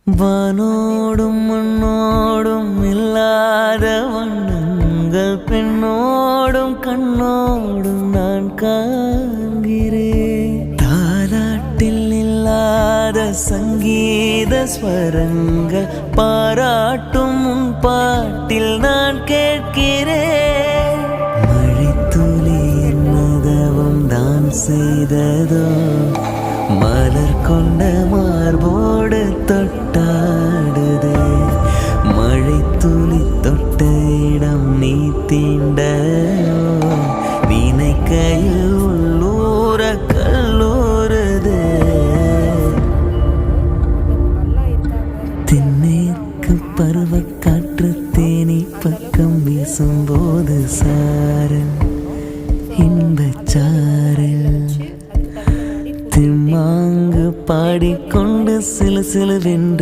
வானோடும் மண்ணோடும் இல்லாத வண்ணங்கள் பெண்ணோடும் கண்ணோடும் நான் காண்கிறேன். தாலாட்டில் இல்லாத சங்கீத ஸ்வரங்கள் பாராட்டும் உன் பாட்டில் நான் கேட்கிறேன். மழைத்துளி என்னதவும் தான் செய்ததோ, மலர் கொண்ட மார்போடு தொட்டாடுதே. மழை துளி தொட்ட இடம் நீ தீண்ட, நினைக்கையில் உள்ளூர கல்லூருதே. தென்மேற்கு பருவ காற்று தேனி பக்கம் வீசும்போது சாரல் இன்பச்சாரல் திம்மாங்கு பாடிக்கொண்டு சிலு சிலுவென்று